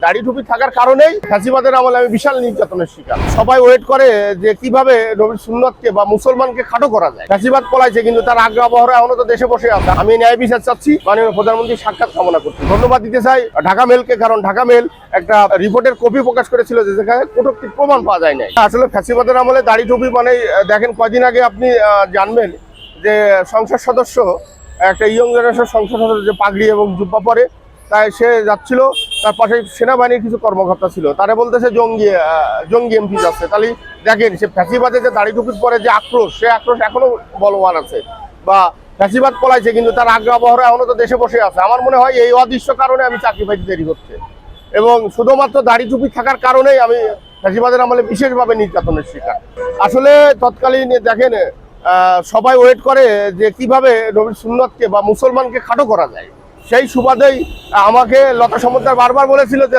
দাড়ি টুপি থাকার কারণেই ফ্যাসিবাদের আমলে আমি বিশাল নির্যাতনের শিকার। সবাই ওয়েট করে যে কিভাবে নবীর সুন্নতকে বা মুসলমানকে খাটো করা যায়। ফ্যাসিবাদ পলাইছে কিন্তু তার আগ্রহ আবহাওয়া এখনো তো দেশে বসে আছে। আমি ন্যায় বিচার চাচ্ছি, মাননীয় প্রধানমন্ত্রীর সাক্ষাৎ কামনা করছি। ধন্যবাদ দিতে চাই ঢাকা মেলকে, কারণ ঢাকা মেল একটা রিপোর্টের কপি প্রকাশ করেছিল যে যেখানে কটূক্তির প্রমাণ পাওয়া যায় নাই। আসলে ফ্যাসিবাদের আমলে দাড়ি টুপি মানে দেখেন, কয়দিন আগে আপনি জানবেন যে সংসদ সদস্য, একটা ইয়ং জেনারেশন সংসদ সদস্য যে পাগড়ি এবং জুব্বা পরে, তাই সে যাচ্ছিল, তার পাশে সেনাবাহিনীর কিছু কর্মকর্তা ছিল, তারা বলতেছে জঙ্গি এমপি যাচ্ছে। তাহলে দেখেন, সে ফ্যাসিবাদে যে দাড়ি টুপির পরে যে আক্রোশ, সে আক্রোশ এখনো বলবান আছে। বা ফ্যাসিবাদ পলাইছে কিন্তু তার আগ্রহ আবহাওয়া এখনো তো দেশে বসে আছে। আমার মনে হয় এই অদৃশ্য কারণে আমি চাকরি পাইতে দেরি হচ্ছে, এবং শুধুমাত্র দাড়ি টুপি থাকার কারণেই আমি ফ্যাসিবাদের আমলে বিশেষভাবে নির্যাতনের শিকার। আসলে তৎকালীন দেখেন, সবাই ওয়েট করে যে কিভাবে নবীর সুন্নতকে বা মুসলমানকে খাটো করা যায়। সেই সুবাদেই আমাকে লতা সমদ্দার বারবার বলেছিল যে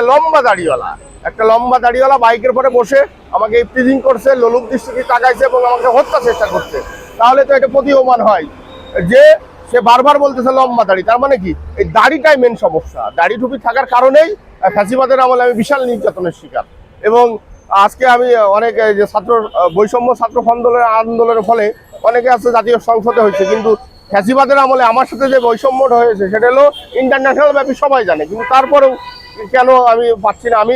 একটা লম্বা দাড়িওয়ালা বাইকের পরে বসে আমাকে ইফটিজিং করছে, লোলুপ দৃষ্টিতে তাকাইছে এবং আমাকে হত্যার চেষ্টা করছে। তাহলে তো এটা প্রতীয়মান হয় যে সে বারবার বলতেছে লম্বা দাড়ি, তার মানে কি এই দাড়িটাই মেন সমস্যা। দাড়ি টুপি থাকার কারণেই ফ্যাসিবাদের আমলে আমি বিশাল নির্যাতনের শিকার। এবং আজকে আমি অনেক যে ছাত্র আন্দোলনের ফলে অনেকে আছে জাতীয় সংসদে হয়েছে, কিন্তু ফ্যাসিবাদের আমলে আমার সাথে যে বৈষম্যটা হয়েছে সেটা হলো ইন্টারন্যাশনাল ব্যাপী, সবাই জানে। কিন্তু তারপরেও কেন আমি পাচ্ছি না। আমি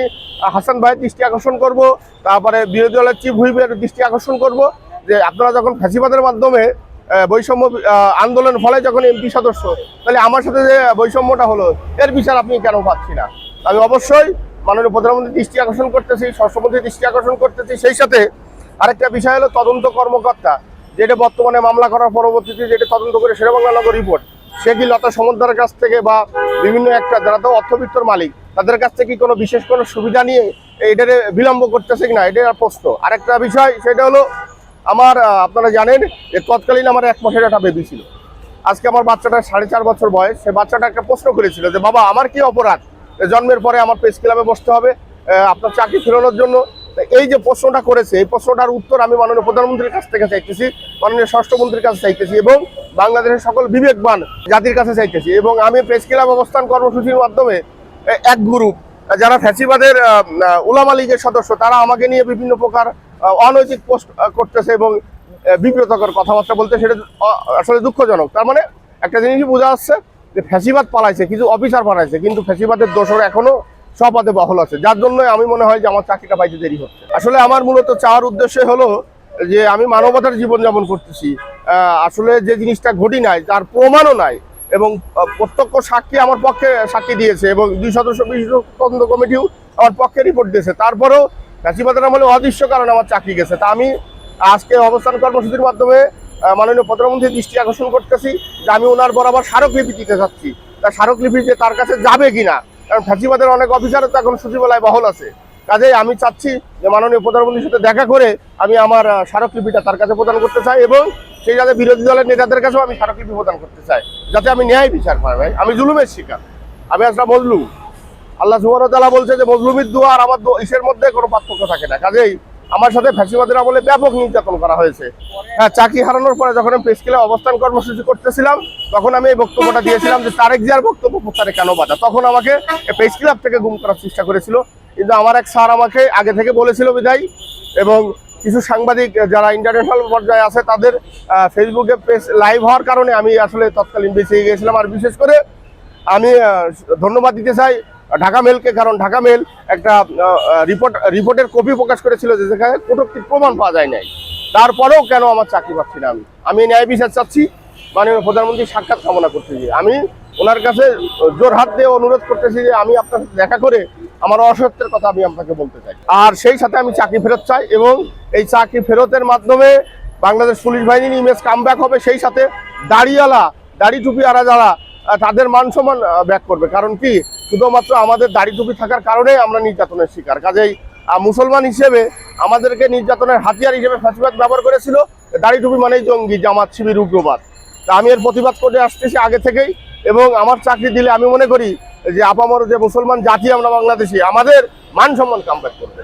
হাসান ভাইয়ের দৃষ্টি আকর্ষণ করব, তারপরে বিরোধী দলের চিফ হুইপের দৃষ্টি আকর্ষণ করব যে আপনারা যখন ফ্যাসিবাদের মাধ্যমে বৈষম্য আন্দোলনের ফলে যখন এমপি সদস্য, তাহলে আমার সাথে যে বৈষম্যটা হলো এর বিচার আপনি কেন পাচ্ছি না। আমি অবশ্যই মাননীয় প্রধানমন্ত্রীর দৃষ্টি আকর্ষণ করতেছি, স্বরাষ্ট্রমন্ত্রীর দৃষ্টি আকর্ষণ করতেছি। সেই সাথে আরেকটা বিষয় হলো তদন্ত কর্মকর্তা, যেটা বর্তমানে মামলা করার পরবর্তীতে যেটা তদন্ত করে শেরেবাংলা নগর রিপোর্ট, সে কি লতা সমদ্দারের কাছ থেকে বা বিভিন্ন একটা যারা তো অর্থবিত্তর মালিক তাদের কাছ থেকে কোনো বিশেষ কোনো সুবিধা নিয়ে এটারে বিলম্ব করতেছে কিনা, এটা প্রশ্ন। আরেকটা বিষয় সেটা হলো আপনারা জানেন যে তৎকালীন আমার 1 মাসের একটা বেবি ছিল। আজকে আমার বাচ্চাটা 4.5 বছর বয়স। সে বাচ্চাটা একটা প্রশ্ন করেছিল যে বাবা, আমার কি অপরাধ জন্মের পরে আমার প্রেস ক্লাবে বসতে হবে আপনার চাকরি ফেরানোর জন্য? এই যে প্রশ্নটা করেছে, এই প্রশ্নটার উত্তর আমি মাননীয় প্রধানমন্ত্রীর কাছ থেকে চাইতেছি, মাননীয় স্বরাষ্ট্রমন্ত্রীর কাছে চাইতেছি এবং বাংলাদেশের সকল বিবেকবান জাতির কাছে চাইতেছি। এবং আমি প্রেস ক্লাব অবস্থান কর্মসূচির মাধ্যমে এক গ্রুপ যারা ফ্যাসিবাদের উলামা লীগের সদস্য, তারা আমাকে নিয়ে বিভিন্ন প্রকার অনৈতিক পোস্ট করতেছে এবং বিব্রতকর কথাবার্তা বলতে, সেটা আসলে দুঃখজনক। তার মানে একটা জিনিসই বোঝা যাচ্ছে যে ফ্যাসিবাদ পালাইছে, কিছু অফিসার পালাইছে, কিন্তু ফ্যাসিবাদের দোষর এখনো সপদে বহল আছে, যার জন্য আমি মনে হয় যে আমার চাকরিটা পাইতে দেরি হচ্ছে। আসলে আমার মূলত চাওয়ার উদ্দেশ্য হলো যে আমি মানবতার জীবনযাপন করতেছি। আসলে যে জিনিসটা ঘটি নাই তার প্রমাণও নাই, এবং প্রত্যক্ষ সাক্ষী আমার পক্ষে সাক্ষী দিয়েছে, এবং 2 সদস্য বিশিষ্ট তদন্ত কমিটিও আমার পক্ষে রিপোর্ট দিয়েছে। তারপরেও ফ্যাসিবাদের আমলে অদৃশ্য কারণে আমার চাকরি গেছে। তা আমি আজকে অবস্থান কর্মসূচির মাধ্যমে মাননীয় প্রধানমন্ত্রীর দৃষ্টি আকর্ষণ করতেছি যে আমি ওনার বরাবর স্মারকলিপি দিতে চাচ্ছি। তার স্মারকলিপি যে তার কাছে যাবে কিনা, কারণ ফ্যাসিবাদের অনেক অফিসারও তো এখন সচিবালয় বহল আছে। কাজেই আমি চাচ্ছি যে মাননীয় প্রধানমন্ত্রীর সাথে দেখা করে আমি আমার স্মারকলিপিটা তার কাছে প্রদান করতে চাই, এবং সেই যাতে বিরোধী দলের নেতাদের কাছেও আমি স্মারকলিপি প্রদান করতে চাই, যাতে আমি ন্যায় বিচার পাই। ভাই, আমি জুলুমের শিকার, আমি একটা মজলুম। আল্লাহ সুবহানাহু ওয়া তাআলা বলছে যে মজলুমের দোয়া আর আমার ইসের মধ্যে কোনো পার্থক্য থাকে না। কাজেই আমার সাথে ফ্যাসিবাদের আমলে ব্যাপক নির্যাতন করা হয়েছে। হ্যাঁ, চাকরি হারানোর পরে যখন আমি প্রেস ক্লাবে অবস্থান কর্মসূচি করতেছিলাম, তখন আমি এই বক্তব্যটা দিয়েছিলাম যে তারেক জিয়ার বক্তব্য প্রচারে কেন বাধা। তখন আমাকে প্রেস ক্লাব থেকে গুম করার চেষ্টা করেছিল, কিন্তু আমার এক স্যার আমাকে আগে থেকে বলেছিল বিদায়, এবং কিছু সাংবাদিক যারা ইন্টারন্যাশনাল পর্যায়ে আছে তাদের ফেসবুকে পেজ লাইভ হওয়ার কারণে আমি আসলে তৎকালীন বেঁচে গিয়েছিলাম। আর বিশেষ করে আমি ধন্যবাদ দিতে চাই ঢাকা মেলকে, কারণ ঢাকা মেল একটা রিপোর্টের কপি প্রকাশ করেছিল যে যেখানে কটূক্তির প্রমাণ পাওয়া যায় নাই। তারপরেও কেন আমার চাকরি পাচ্ছি না। আমি ন্যায় বিচার চাচ্ছি, মাননীয় প্রধানমন্ত্রীর সাক্ষাৎ কামনা করতেছি। আমি ওনার কাছে জোর হাত দিয়ে অনুরোধ করতেছি যে আমি আপনার সাথে দেখা করে আমার অসত্যের কথা আমি আপনাকে বলতে চাই। আর সেই সাথে আমি চাকরি ফেরত চাই, এবং এই চাকরি ফেরতের মাধ্যমে বাংলাদেশ পুলিশ বাহিনীর ইমেজ কামব্যাক হবে। সেই সাথে দাড়ি টুপি আরা যারা, তাদের মান সম্মান ব্যাক করবে। কারণ কি, শুধুমাত্র আমাদের দাড়ি টুপি থাকার কারণেই আমরা নির্যাতনের শিকার। কাজেই মুসলমান হিসেবে আমাদেরকে নির্যাতনের হাতিয়ার হিসেবে ফ্যাসিবাদ ব্যবহার করেছিল। দাড়ি টুপি মানেই জঙ্গি, জামাত, শিবির, উগ্রবাদ। তা আমি এর প্রতিবাদ করে আসতেছি আগে থেকেই, এবং আমার চাকরি দিলে আমি মনে করি যে আপামর যে মুসলমান জাতি আমরা বাংলাদেশি, আমাদের মান সম্মান কামব্যাক করবে।